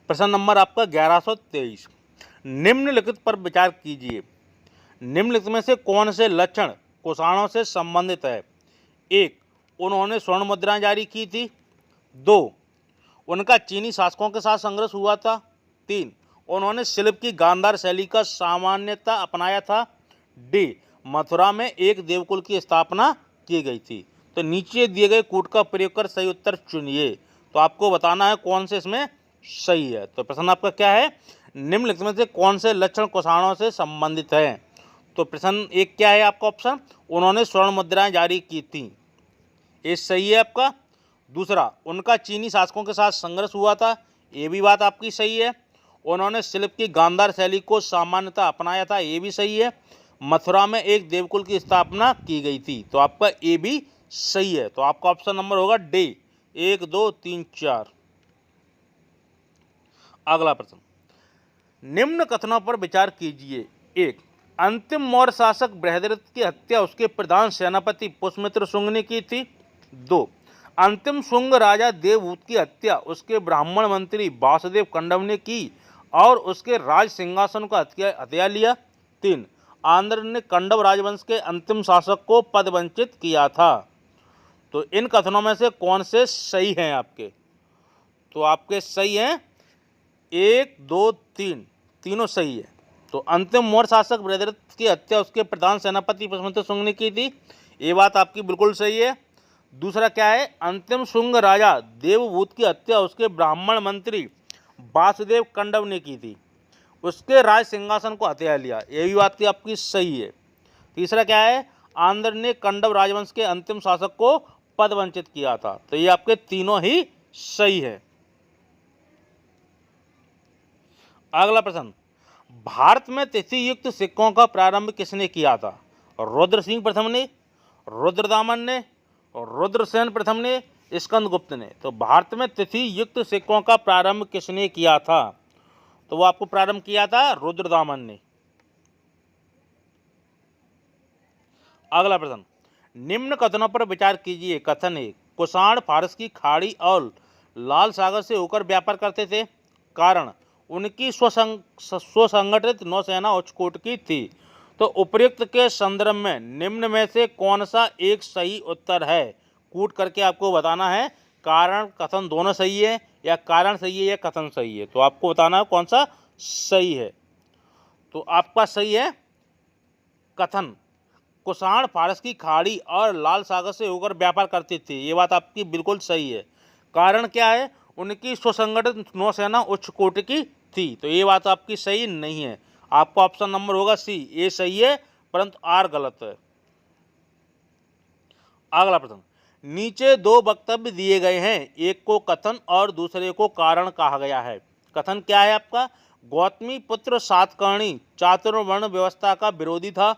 प्रश्न नंबर आपका 1123, निम्नलिखित पर विचार कीजिए। निम्नलिखित में से कौन से लक्षण कुषाणों से संबंधित है? 1, उन्होंने स्वर्ण मुद्राएं जारी की थी। 2, उनका चीनी शासकों के साथ संघर्ष हुआ था। 3, उन्होंने शिल्प की गांधार शैली का सामान्यता अपनाया था। डी, मथुरा में एक देवकुल की स्थापना की गई थी। तो नीचे दिए गए कूट का प्रयोग कर सही उत्तर चुनिए। तो आपको बताना है कौन से इसमें सही है। तो प्रश्न आपका क्या है? निम्नलिखित में से कौन से लक्षण कुषाणों से संबंधित है? तो प्रश्न एक क्या है आपका ऑप्शन? उन्होंने स्वर्ण मुद्राएं जारी की थी, ये सही है आपका। दूसरा, उनका चीनी शासकों के साथ संघर्ष हुआ था, ये भी बात आपकी सही है। उन्होंने शिल्प की गांधार शैली को सामान्यता अपनाया था, ये भी सही है। मथुरा में एक देवकुल की स्थापना की गई थी, तो आपका ए भी सही है। तो आपका ऑप्शन नंबर होगा डी, 1, 2, 3, 4। अगला प्रश्न, निम्न कथनों पर विचार कीजिए। 1, अंतिम मौर्य शासक बृहद्रथ की हत्या उसके प्रधान सेनापति पुष्यमित्र शुंग ने की थी। 2, अंतिम शुंग राजा देवभूत की हत्या उसके ब्राह्मण मंत्री वासुदेव कंडव ने की और उसके राज सिंहासन का हथिया लिया। 3, आंध्र ने कंडव राजवंश के अंतिम शासक को पदवंचित किया था। तो इन कथनों में से कौन से सही हैं आपके? तो आपके सही हैं 1, 2, 3, तीनों सही है। तो अंतिम मौर्य शासक बृहद्रथ की हत्या उसके प्रधान सेनापति पुष्यमित्र शुंग ने की थी, ये बात आपकी बिल्कुल सही है। दूसरा क्या है? अंतिम शुंग राजा देवभूत की हत्या उसके ब्राह्मण मंत्री वासुदेव कंडव ने की थी, उसके राज सिंहासन को हथिया लिया, ये भी बात आपकी सही है। तीसरा क्या है? आंध्र ने कंडव राजवंश के अंतिम शासक को पदवंचित किया था, तो ये आपके तीनों ही सही है। अगला प्रश्न, भारत में तिथि युक्त सिक्कों का प्रारंभ किसने किया था? रुद्र सिंह प्रथम ने, रुद्रदामन ने, रुद्रसेन प्रथम ने, स्कंदगुप्त ने। तो भारत में तिथि युक्त सिक्कों का प्रारंभ किसने किया था? तो वो आपको प्रारंभ किया था रुद्रदामन ने। अगला प्रश्न, निम्न कथनों पर विचार कीजिए। कथन 1, कुषाण फारस की खाड़ी और लाल सागर से होकर व्यापार करते थे, कारण उनकी स्वसंगठित नौसेना उच्चकोटि की थी। तो उपर्युक्त के संदर्भ में निम्न में से कौन सा एक सही उत्तर है? कूट करके आपको बताना है, कारण कथन दोनों सही है या कारण सही है या कथन सही है। तो आपको बताना है कौन सा सही है। तो आपका सही है कथन, कुषाण फारस की खाड़ी और लाल सागर से होकर व्यापार करते थे, ये बात आपकी बिल्कुल सही है। कारण क्या है? उनकी स्वसंगठित नौसेना उच्च कोटि की थी, तो ये बात आपकी सही नहीं है। आपका ऑप्शन नंबर होगा सी, ये सही है परंतु आर गलत है। अगला प्रश्न, नीचे दो वक्तव्य दिए गए हैं, एक को कथन और दूसरे को कारण कहा गया है। कथन क्या है आपका? गौतमी पुत्र सातकर्णी चातुर्वर्ण व्यवस्था का विरोधी था,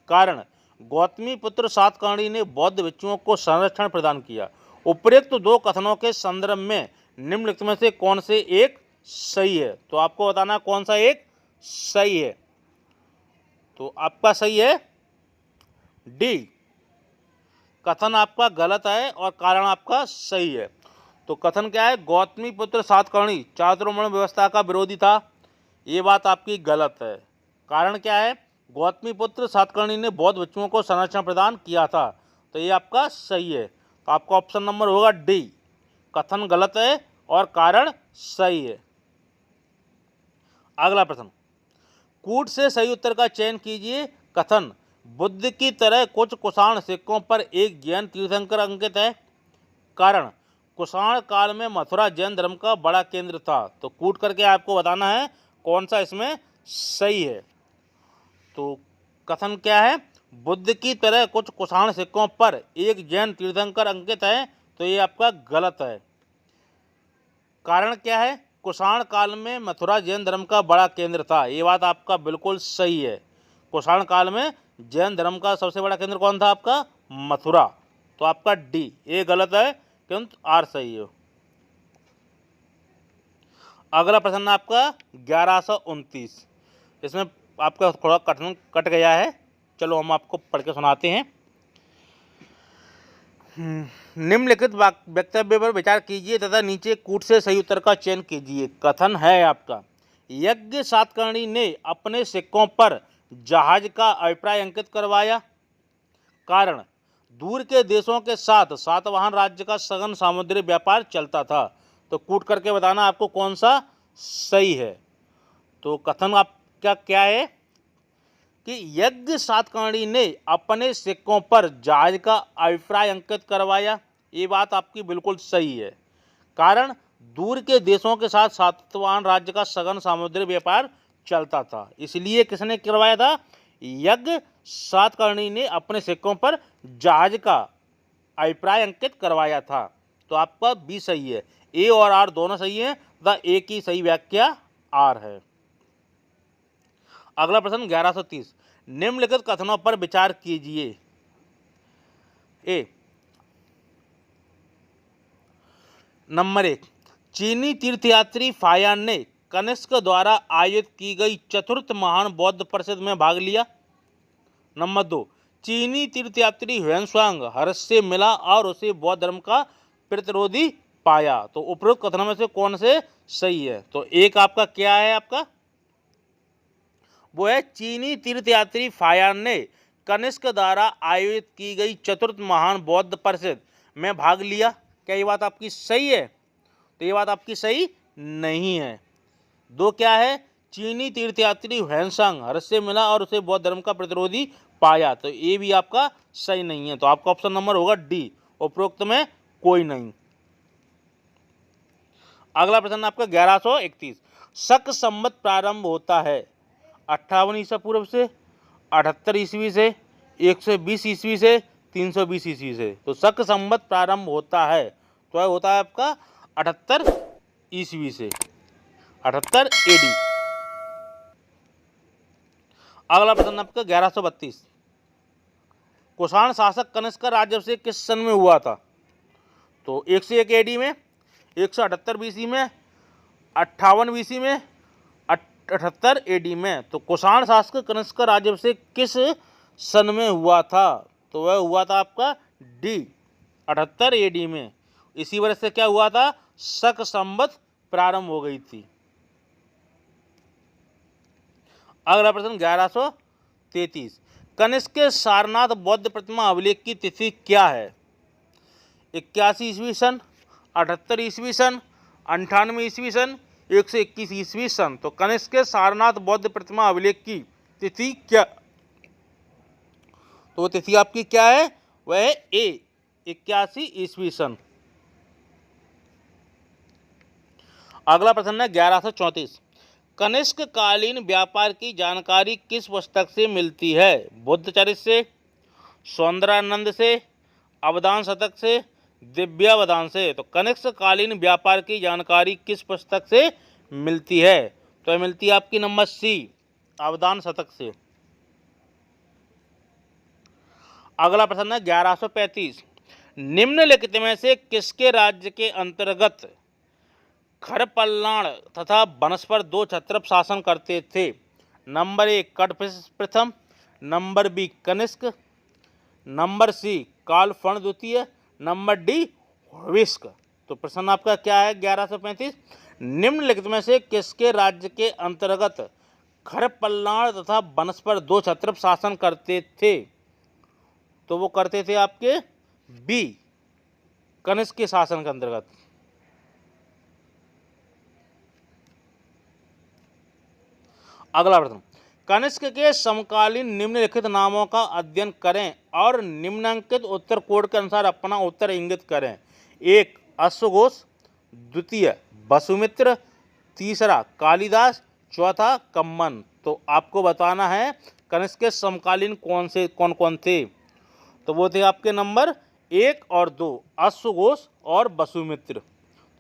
कारण गौतमी पुत्र सातकर्णी ने बौद्ध भिक्षुओं को संरक्षण प्रदान किया। उपरोक्त दो कथनों के संदर्भ में निम्नलिखित में से कौन से एक सही है? तो आपको बताना कौन सा एक सही है। तो आपका सही है डी, कथन आपका गलत है और कारण आपका सही है। तो कथन क्या है? गौतमी पुत्र सातकर्णी चातुर्वर्ण व्यवस्था का विरोधी था, ये बात आपकी गलत है। कारण क्या है? गौतमी पुत्र सातकर्णी ने बौद्ध भिक्षुओं को संरक्षण प्रदान किया था, तो ये आपका सही है। तो आपका ऑप्शन नंबर होगा डी, कथन गलत है और कारण सही है। अगला प्रश्न, कूट से सही उत्तर का चयन कीजिए। कथन, बुद्ध की तरह कुछ कुषाण सिक्कों पर एक जैन तीर्थंकर अंकित है, कारण कुषाण काल में मथुरा जैन धर्म का बड़ा केंद्र था। तो कूट करके आपको बताना है कौन सा इसमें सही है। तो कथन क्या है? बुद्ध की तरह कुछ कुषाण सिक्कों पर एक जैन तीर्थंकर अंकित है, तो ये आपका गलत है। कारण क्या है? कुषाण काल में मथुरा जैन धर्म का बड़ा केंद्र था, ये बात आपका बिल्कुल सही है। कुषाण काल में जैन धर्म का सबसे बड़ा केंद्र कौन था आपका? मथुरा। तो आपका डी, ये गलत है किंतु आर सही है। अगला प्रश्न आपका 1129, इसमें आपका थोड़ा कठिन कट गया है, चलो हम आपको पढ़ के सुनाते हैं। निम्नलिखित वक्तव्य पर विचार कीजिए तथा नीचे कूट से सही उत्तर का चयन कीजिए। कथन है आपका, यज्ञ सातकर्णी ने अपने सिक्कों पर जहाज का अभिप्राय अंकित करवाया। कारण, दूर के देशों के साथ सातवाहन राज्य का सघन समुद्री व्यापार चलता था। तो कूट करके बताना आपको कौन सा सही है। तो कथन आपका क्या है कि यज्ञ सातकर्णी ने अपने सिक्कों पर जहाज का अभिप्राय अंकित करवाया। ये बात आपकी बिल्कुल सही है। कारण, दूर के देशों के साथ सातवाहन राज्य का सघन समुद्री व्यापार चलता था, इसलिए किसने करवाया था? यज्ञ सातकर्णी ने अपने सिक्कों पर जहाज का अभिप्राय अंकित करवाया था। तो आपका बी सही है। ए और आर दोनों सही है तथा ए की सही व्याख्या आर है। अगला प्रश्न 1130, निम्नलिखित कथनों पर विचार कीजिए। ए, नंबर 1, चीनी तीर्थयात्री फायान ने कनिष्क द्वारा आयोजित की गई चतुर्थ महान बौद्ध परिषद में भाग लिया। नंबर 2, चीनी तीर्थयात्री ह्वेनसांग हर्ष से मिला और उसे बौद्ध धर्म का प्रतिरोधी पाया। तो उपरोक्त कथनों में से कौन से सही है? तो एक आपका क्या है? आपका वो है चीनी तीर्थयात्री फायान ने कनिष्क द्वारा आयोजित की गई चतुर्थ महान बौद्ध परिषद में भाग लिया। क्या ये बात आपकी सही है? तो ये बात आपकी सही नहीं है। दो क्या है? चीनी तीर्थयात्री ह्वेनसांग हर्ष से मिला और उसे बौद्ध धर्म का प्रतिरोधी पाया। तो ये भी आपका सही नहीं है। तो आपका ऑप्शन नंबर होगा डी, उपरोक्त में कोई नहीं। अगला प्रश्न आपका 1131, शक संवत प्रारंभ होता है 58 ईसा पूर्व से, 78 ईस्वी से, 120 ईस्वी से, 320 ईस्वी से। तो शक संवत प्रारंभ होता है तो होता है आपका 78 ईस्वी से, 78 एडी। अगला प्रश्न आपका 1132, कुषाण शासक कनिष्क का राज्याभिषेक किस सन में हुआ था? तो 101 एडी में, 178 बीसी में, 58 बीसी में, 78 एडी में। तो कुषाण शासक कनिष्क का राज्याभिषेक किस सन में हुआ था? तो वह हुआ था आपका डी, 78 एडी में। इसी वजह से क्या हुआ था? शक संवत प्रारंभ हो गई थी। अगला प्रश्न 1133, कनिष्क के सारनाथ बौद्ध प्रतिमा अभिलेख की तिथि क्या है? 81 ईस्वी सन, 78 ईस्वी सन, 98 ईस्वी सन, 121 ईस्वी सन। तो कनिष्क के सारनाथ बौद्ध प्रतिमा अभिलेख की तिथि क्या? तो तिथि आपकी क्या है? वह है ए, 81 ईस्वी सन। अगला प्रश्न है 1134, कनिष्क कालीन व्यापार की जानकारी किस पुस्तक से मिलती है? बुद्धचरित से, सौंदरानंद से, अवदान शतक से, दिव्यावधान से। तो कनिष्क कालीन व्यापार की जानकारी किस पुस्तक से मिलती है? तो मिलती है आपकी नंबर सी, अवदान शतक से। अगला प्रश्न है 1135, निम्नलिखित में से किसके राज्य के अंतर्गत खरपल्लाण तथा बनस पर दो क्षत्रप शासन करते थे? नंबर 1 कडफिस प्रथम, number b Kanishka, number c कालफण द्वितीय, नंबर डी हर्विष्क। तो प्रश्न आपका क्या है 1135, निम्नलिखित में से किसके राज्य के अंतर्गत खरपल्लाण तथा बनस पर दो क्षत्रप शासन करते थे? तो वो करते थे आपके बी, कनिष्क के शासन के अंतर्गत। अगला प्रश्न, कनिष्क के समकालीन निम्नलिखित नामों का अध्ययन करें और निम्नांकित उत्तर कोड के अनुसार अपना उत्तर इंगित करें। 1 अश्वघोष, द्वितीय वसुमित्र, तीसरा कालिदास, चौथा कम्मन। तो आपको बताना है कनिष्क के समकालीन कौन कौन थे? तो वो थे आपके नंबर 1 और 2, अश्वघोष और वसुमित्र।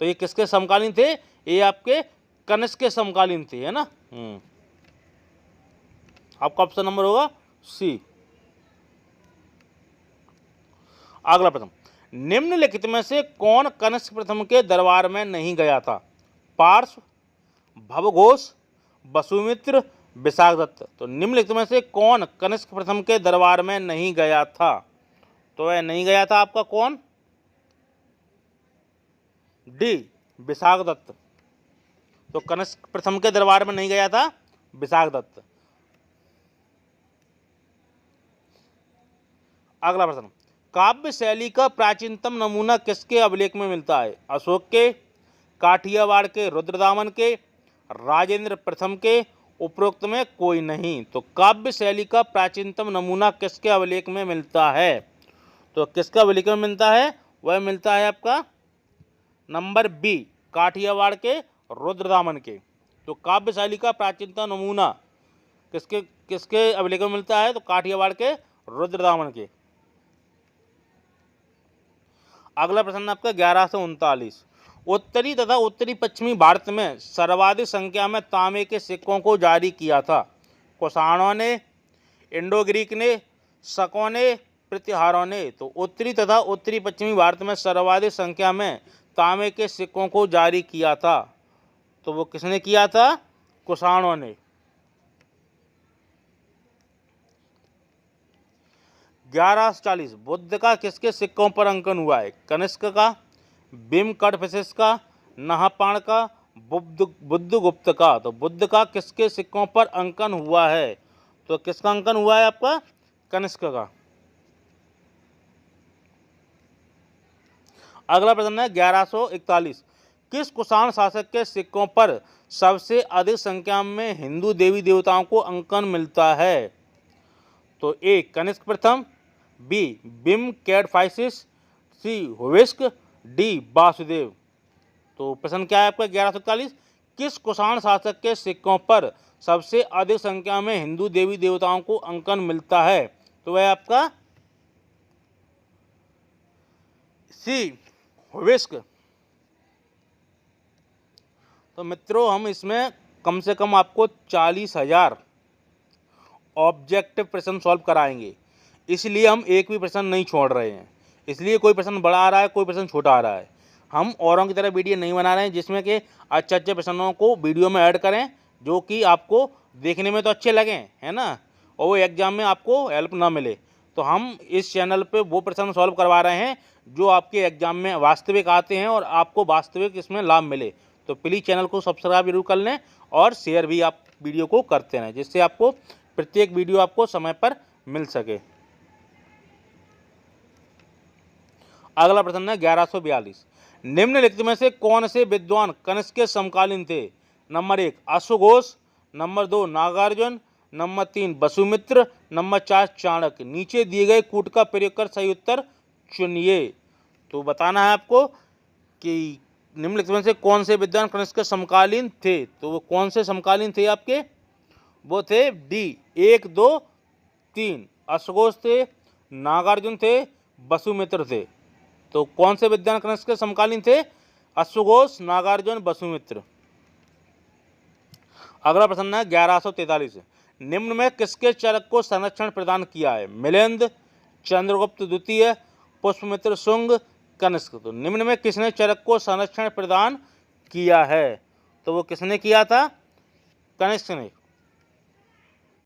तो ये किसके समकालीन थे? ये आपके कनिष्क के समकालीन थे, है ना। आपका ऑप्शन नंबर होगा सी। अगला प्रश्न, निम्नलिखित में से कौन कनिष्क प्रथम के दरबार में नहीं गया था? पार्श्व, भवघोष, वसुमित्र, विशाखदत्त। तो निम्नलिखित में से कौन कनिष्क प्रथम के दरबार में नहीं गया था? तो वह नहीं गया था आपका कौन? डी विशाखदत्त। तो कनिष्क प्रथम के दरबार में नहीं गया था विशाखदत्त। अगला प्रश्न, काव्य शैली का प्राचीनतम नमूना किसके अभिलेख में मिलता है? अशोक के, काठियावाड़ के, रुद्रदामन के, राजेंद्र प्रथम के, उपरोक्त में कोई नहीं। तो काव्य शैली का प्राचीनतम नमूना किसके अभिलेख में मिलता है? तो किसका अभिलेख में मिलता है? वह मिलता है आपका नंबर बी, काठियावाड़ के, रुद्रदामन के। तो काव्य शैली का प्राचीनतम नमूना किसके किसके अभिलेख में मिलता है? तो काठियावाड़ के, रुद्रदामन के। अगला प्रश्न आपका 1139, उत्तरी तथा उत्तरी पश्चिमी भारत में सर्वाधिक संख्या में तांबे के सिक्कों को जारी किया था? कुषाणों ने, इंडो ग्रीक ने, शकों ने, प्रतिहारों ने। तो उत्तरी तथा उत्तरी पश्चिमी भारत में सर्वाधिक संख्या में तांबे के सिक्कों को जारी किया था, तो वो किसने किया था? कुषाणों ने। 1140, बुद्ध का किसके सिक्कों पर अंकन हुआ है? कनिष्क का, भीम कडफिसेस का, नहापाण का, बुद्धगुप्त का। तो बुद्ध का किसके सिक्कों पर अंकन हुआ है? तो किसका अंकन हुआ है आपका? कनिष्क का। अगला प्रश्न है 1141, किस कुषाण शासक के सिक्कों पर सबसे अधिक संख्या में हिंदू देवी देवताओं को अंकन मिलता है? तो ए कनिष्क प्रथम, बी भीम कैडफाइसिस, सी हुविस्क, डी वासुदेव। तो प्रश्न क्या है आपका 1141, किस कुषाण शासक के सिक्कों पर सबसे अधिक संख्या में हिंदू देवी देवताओं को अंकन मिलता है? तो वह आपका सी हुविस्क। तो मित्रों हम इसमें कम से कम आपको 40,000 ऑब्जेक्टिव प्रश्न सॉल्व कराएंगे, इसलिए हम एक भी प्रश्न नहीं छोड़ रहे हैं। इसलिए कोई प्रश्न बड़ा आ रहा है, कोई प्रश्न छोटा आ रहा है। हम औरों की तरह वीडियो नहीं बना रहे हैं जिसमें कि अच्छे अच्छे प्रश्नों को वीडियो में ऐड करें जो कि आपको देखने में तो अच्छे लगें, है ना, और वो एग्जाम में आपको हेल्प ना मिले। तो हम इस चैनल पे वो प्रश्न सॉल्व करवा रहे हैं जो आपके एग्जाम में वास्तविक आते हैं और आपको वास्तविक इसमें लाभ मिले। तो प्लीज़ चैनल को सब्सक्राइब जरूर कर लें और शेयर भी आप वीडियो को करते रहें, जिससे आपको प्रत्येक वीडियो आपको समय पर मिल सके। अगला प्रश्न है 1142, निम्नलिखित में से कौन से विद्वान कनिष्क के समकालीन थे? नंबर 1 अश्वघोष, number 2 Nagarjuna, number 3 Vasumitra, number 4 Chanakya. नीचे दिए गए कूट का प्रयोग कर सही उत्तर चुनिए। तो बताना है आपको कि निम्नलिखित में से कौन से विद्वान कनिष्क के समकालीन थे। तो वो कौन से समकालीन थे आपके? वो थे डी 1, 2, 3, अश्वघोष थे, नागार्जुन थे, वसुमित्र थे। तो कौन से विद्वान कनिष्क के समकालीन थे? अश्वघोष, नागार्जुन, वसुमित्र। अगला प्रश्न है 1143, निम्न में किसके चरक को संरक्षण प्रदान किया है? मिलिंद, चंद्रगुप्त द्वितीय, पुष्यमित्र शुंग, कनिष्क। तो निम्न में किसने चरक को संरक्षण प्रदान किया है? तो वो किसने किया था? कनिष्क ने।